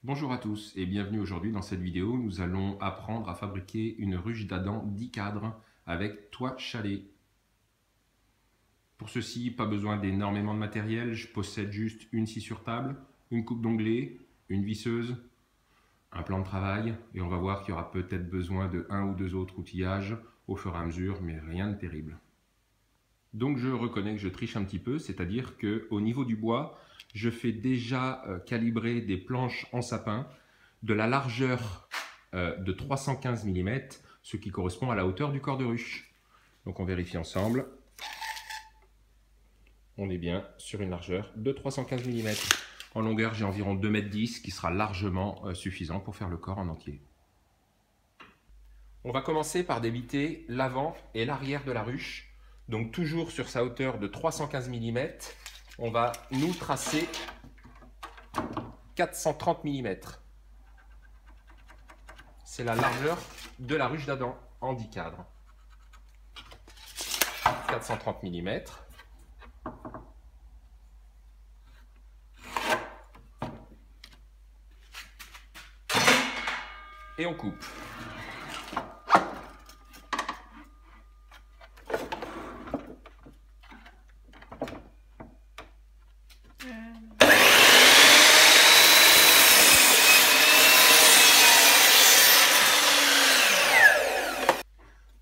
Bonjour à tous et bienvenue aujourd'hui dans cette vidéo. Nous allons apprendre à fabriquer une ruche d'Adam 10 cadres avec toit chalet. Pour ceci, pas besoin d'énormément de matériel. Je possède juste une scie sur table, une coupe d'onglet, une visseuse, un plan de travail et on va voir qu'il y aura peut-être besoin de un ou deux autres outillages au fur et à mesure, mais rien de terrible. Donc je reconnais que je triche un petit peu, c'est-à-dire qu'au niveau du bois, je fais déjà calibrer des planches en sapin de la largeur de 315 mm, ce qui correspond à la hauteur du corps de ruche. Donc on vérifie ensemble. On est bien sur une largeur de 315 mm. En longueur, j'ai environ 2,10 m, qui sera largement suffisant pour faire le corps en entier. On va commencer par débiter l'avant et l'arrière de la ruche. Donc toujours sur sa hauteur de 315 mm, on va nous tracer 430 mm. C'est la largeur de la ruche d'Adam en 10 cadres. 430 mm. Et on coupe.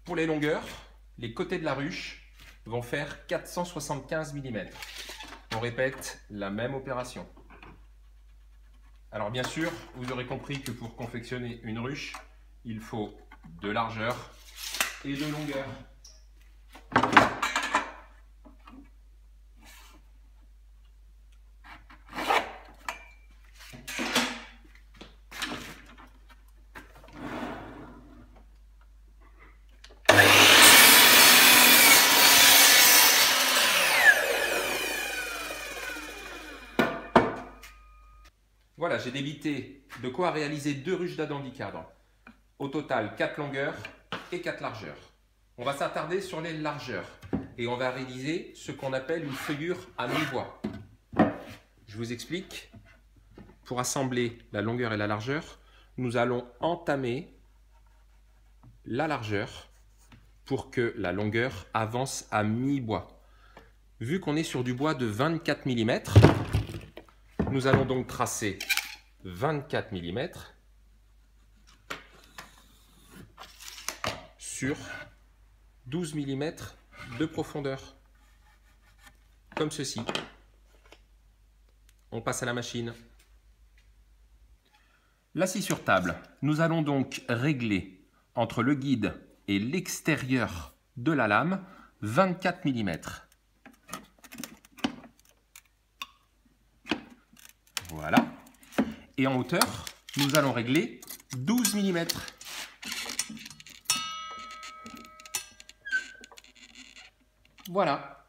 Pour les longueurs, les côtés de la ruche vont faire 475 mm. On répète la même opération. Alors bien sûr, vous aurez compris que pour confectionner une ruche, il faut de largeur et de longueur. Voilà, j'ai débité de quoi réaliser 2 ruches d'Adam 10 cadres. Au total, 4 longueurs et 4 largeurs. On va s'attarder sur les largeurs et on va réaliser ce qu'on appelle une feuillure à mi-bois. Je vous explique. Pour assembler la longueur et la largeur, nous allons entamer la largeur pour que la longueur avance à mi-bois. Vu qu'on est sur du bois de 24 mm, nous allons donc tracer 24 mm sur 12 mm de profondeur, comme ceci. On passe à la machine. La scie sur table, nous allons donc régler entre le guide et l'extérieur de la lame 24 mm. Voilà. Et en hauteur, nous allons régler 12 mm. Voilà.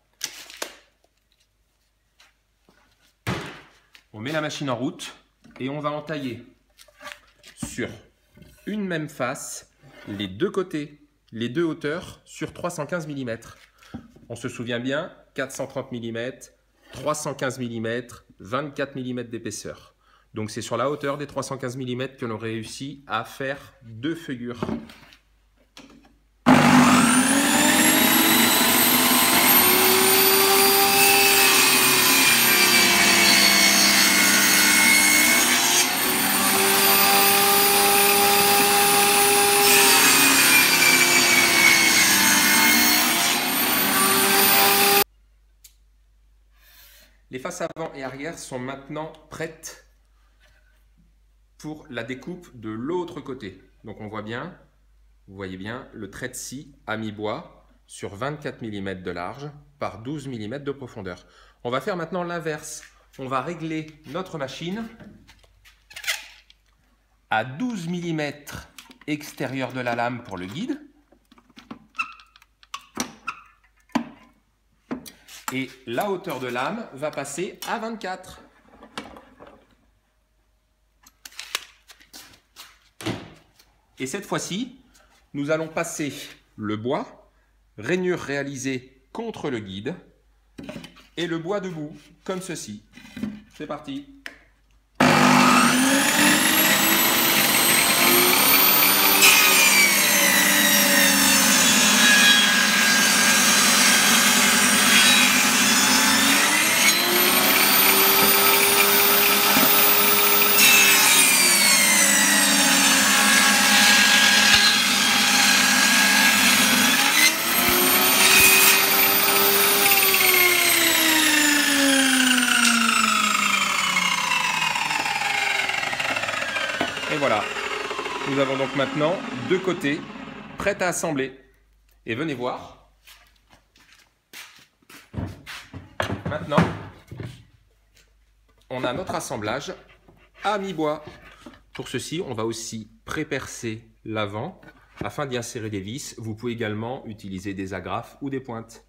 On met la machine en route et on va entailler sur une même face les deux côtés, les deux hauteurs sur 315 mm. On se souvient bien, 430 mm, 315 mm, 24 mm d'épaisseur. Donc c'est sur la hauteur des 315 mm que l'on réussit à faire 2 feuillures. Les faces avant et arrière sont maintenant prêtes pour la découpe de l'autre côté. Donc on voit bien, vous voyez bien, le trait de scie à mi-bois sur 24 mm de large par 12 mm de profondeur. On va faire maintenant l'inverse. On va régler notre machine à 12 mm extérieur de la lame pour le guide. Et la hauteur de lame va passer à 24. Et cette fois-ci, nous allons passer le bois, rainure réalisée contre le guide, et le bois debout, comme ceci. C'est parti. Et voilà, nous avons donc maintenant deux côtés prêts à assembler. Et venez voir. Maintenant, on a notre assemblage à mi-bois. Pour ceci, on va aussi pré-percer l'avant afin d'y insérer des vis. Vous pouvez également utiliser des agrafes ou des pointes.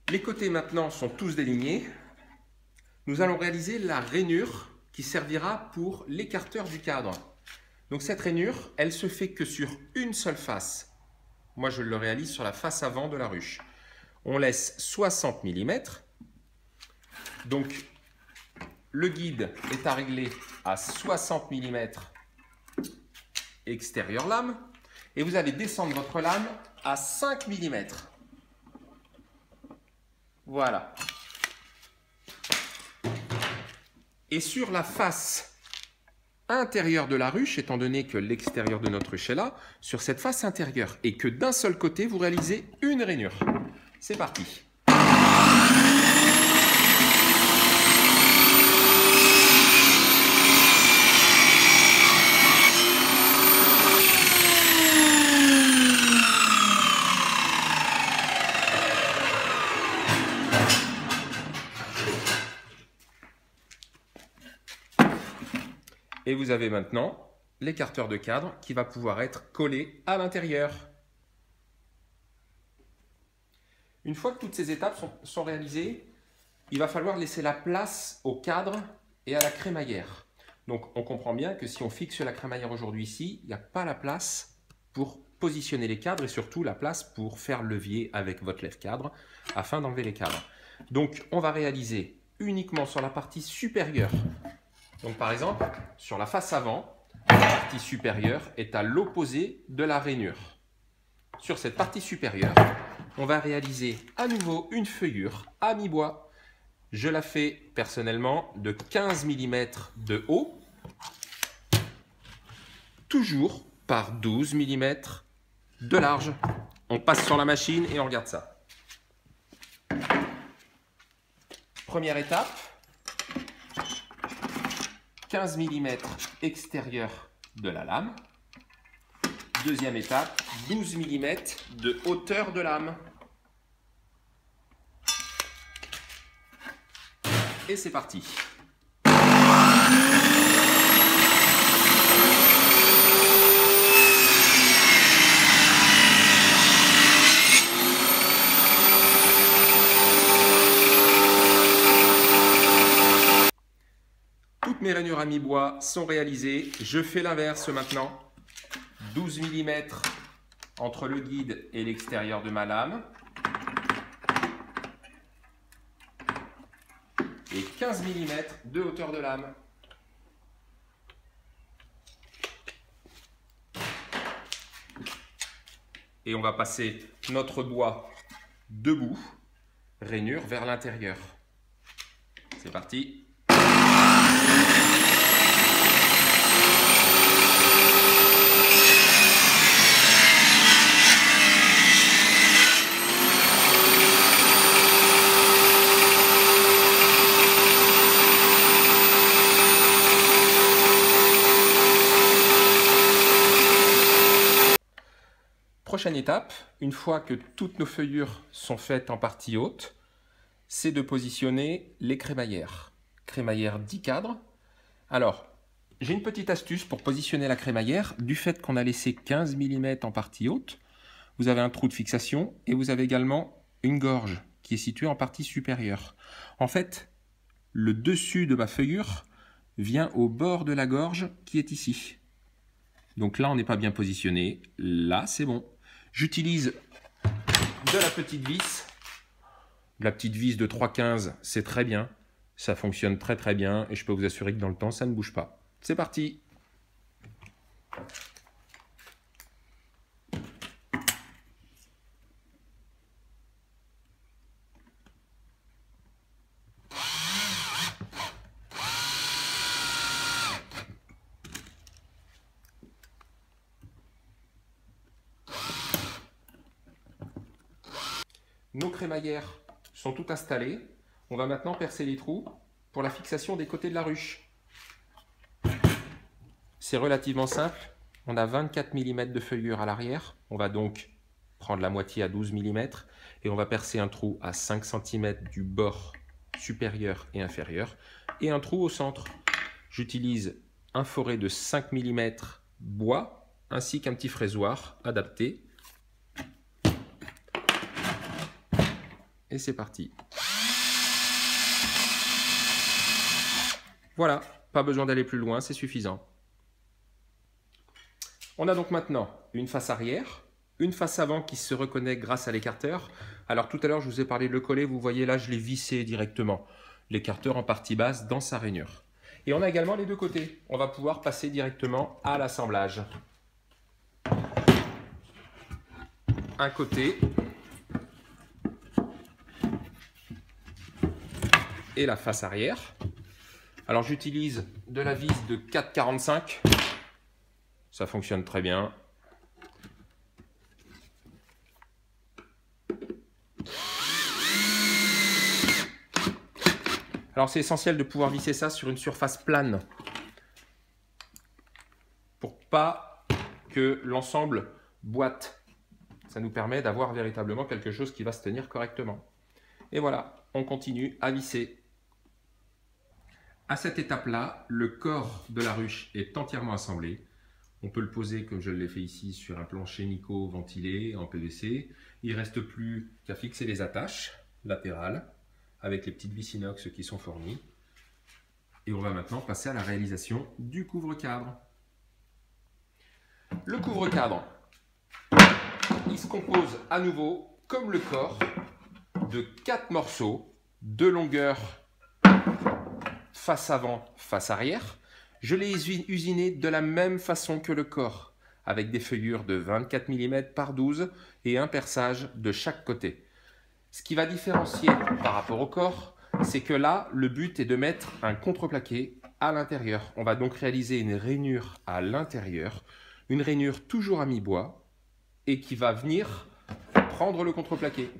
Les côtés maintenant sont tous délignés. Nous allons réaliser la rainure qui servira pour l'écarteur du cadre. Donc cette rainure, elle se fait que sur une seule face. Moi, je le réalise sur la face avant de la ruche. On laisse 60 mm. Donc, le guide est à régler à 60 mm extérieur lame. Et vous allez descendre votre lame à 5 mm. Voilà. Et sur la face intérieure de la ruche, étant donné que l'extérieur de notre ruche est là, sur cette face intérieure et que d'un seul côté, vous réalisez une rainure. C'est parti. Et vous avez maintenant l'écarteur de cadre qui va pouvoir être collé à l'intérieur. Une fois que toutes ces étapes sont réalisées, il va falloir laisser la place au cadre et à la crémaillère. Donc on comprend bien que si on fixe la crémaillère aujourd'hui ici, il n'y a pas la place pour positionner les cadres et surtout la place pour faire levier avec votre lève-cadre afin d'enlever les cadres. Donc on va réaliser uniquement sur la partie supérieure. Donc par exemple, sur la face avant, la partie supérieure est à l'opposé de la rainure. Sur cette partie supérieure, on va réaliser à nouveau une feuillure à mi-bois. Je la fais personnellement de 15 mm de haut, toujours par 12 mm de large. On passe sur la machine et on regarde ça. Première étape. 15 mm extérieur de la lame. Deuxième étape, 12 mm de hauteur de lame. Et c'est parti. Toutes mes rainures à mi-bois sont réalisées. Je fais l'inverse maintenant. 12 mm entre le guide et l'extérieur de ma lame. Et 15 mm de hauteur de lame. Et on va passer notre bois debout, rainure vers l'intérieur. C'est parti. Prochaine étape, une fois que toutes nos feuillures sont faites en partie haute, c'est de positionner les crémaillères. Crémaillère 10 cadres. Alors, j'ai une petite astuce pour positionner la crémaillère. Du fait qu'on a laissé 15 mm en partie haute, vous avez un trou de fixation et vous avez également une gorge qui est située en partie supérieure. En fait, le dessus de ma feuillure vient au bord de la gorge qui est ici. Donc là, on n'est pas bien positionné. Là, c'est bon. J'utilise de la petite vis. La petite vis de 3,15, c'est très bien. Ça fonctionne très très bien et je peux vous assurer que dans le temps, ça ne bouge pas. C'est parti! Nos crémaillères sont toutes installées. On va maintenant percer les trous pour la fixation des côtés de la ruche. C'est relativement simple. On a 24 mm de feuillure à l'arrière. On va donc prendre la moitié à 12 mm et on va percer un trou à 5 cm du bord supérieur et inférieur et un trou au centre. J'utilise un forêt de 5 mm bois ainsi qu'un petit fraisoir adapté. Et c'est parti. Voilà, pas besoin d'aller plus loin, c'est suffisant. On a donc maintenant une face arrière, une face avant qui se reconnaît grâce à l'écarteur. Alors tout à l'heure, je vous ai parlé de le coller, vous voyez là, je l'ai vissé directement. L'écarteur en partie basse dans sa rainure. Et on a également les deux côtés. On va pouvoir passer directement à l'assemblage. Un côté et la face arrière. Alors j'utilise de la vis de 4,45. Ça fonctionne très bien. Alors c'est essentiel de pouvoir visser ça sur une surface plane pour pas que l'ensemble boite. Ça nous permet d'avoir véritablement quelque chose qui va se tenir correctement. Et voilà, on continue à visser. À cette étape-là, le corps de la ruche est entièrement assemblé. On peut le poser comme je l'ai fait ici sur un plancher Nico ventilé en PVC. Il ne reste plus qu'à fixer les attaches latérales avec les petites vis inox qui sont fournies. Et on va maintenant passer à la réalisation du couvre-cadre. Le couvre-cadre, il se compose à nouveau, comme le corps, de 4 morceaux de longueur face avant, face arrière. Je l'ai usiné de la même façon que le corps, avec des feuillures de 24 mm par 12 et un perçage de chaque côté. Ce qui va différencier par rapport au corps, c'est que là, le but est de mettre un contreplaqué à l'intérieur. On va donc réaliser une rainure à l'intérieur, une rainure toujours à mi-bois et qui va venir prendre le contreplaqué.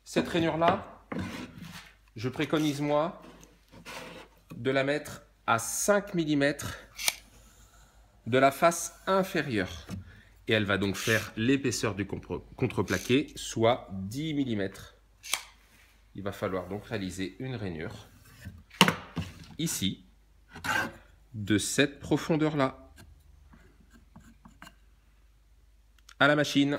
Cette rainure-là, je préconise moi de la mettre à 5 mm de la face inférieure. Et elle va donc faire l'épaisseur du contreplaqué, soit 10 mm. Il va falloir donc réaliser une rainure, ici, de cette profondeur-là. À la machine.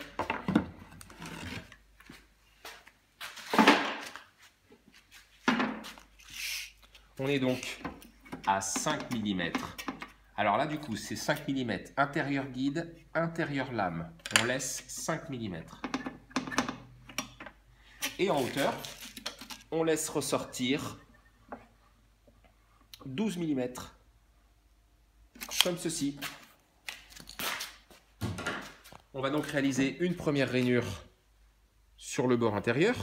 On est donc à 5 mm. Alors là, du coup, c'est 5 mm intérieur guide, intérieur lame. On laisse 5 mm. Et en hauteur, on laisse ressortir 12 mm. Comme ceci. On va donc réaliser une première rainure sur le bord intérieur.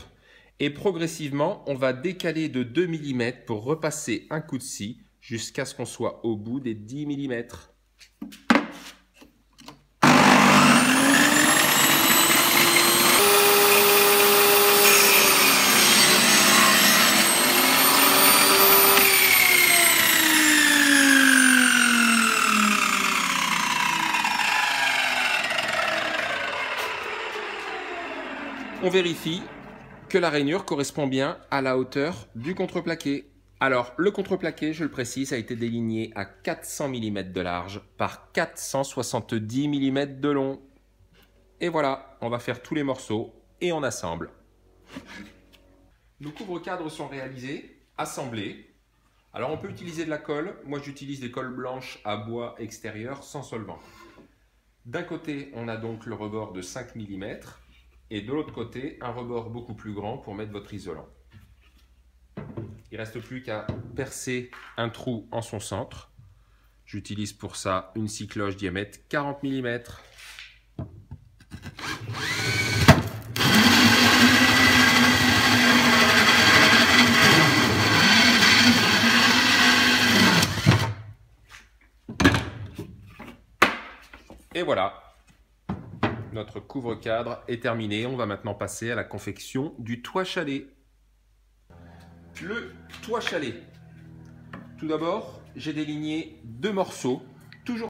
Et progressivement, on va décaler de 2 mm pour repasser un coup de scie jusqu'à ce qu'on soit au bout des 10 mm. On vérifie que la rainure correspond bien à la hauteur du contreplaqué. Alors, le contreplaqué, je le précise, a été déligné à 400 mm de large par 470 mm de long. Et voilà, on va faire tous les morceaux et on assemble. Nos couvre-cadres sont réalisés, assemblés. Alors, on peut utiliser de la colle. Moi, j'utilise des colles blanches à bois extérieur sans solvant. D'un côté, on a donc le rebord de 5 mm. Et de l'autre côté, un rebord beaucoup plus grand pour mettre votre isolant. Il ne reste plus qu'à percer un trou en son centre. J'utilise pour ça une scie cloche diamètre 40 mm. Et voilà. Notre couvre-cadre est terminé. On va maintenant passer à la confection du toit chalet. le toit chalet. Tout d'abord, j'ai déligné deux morceaux, toujours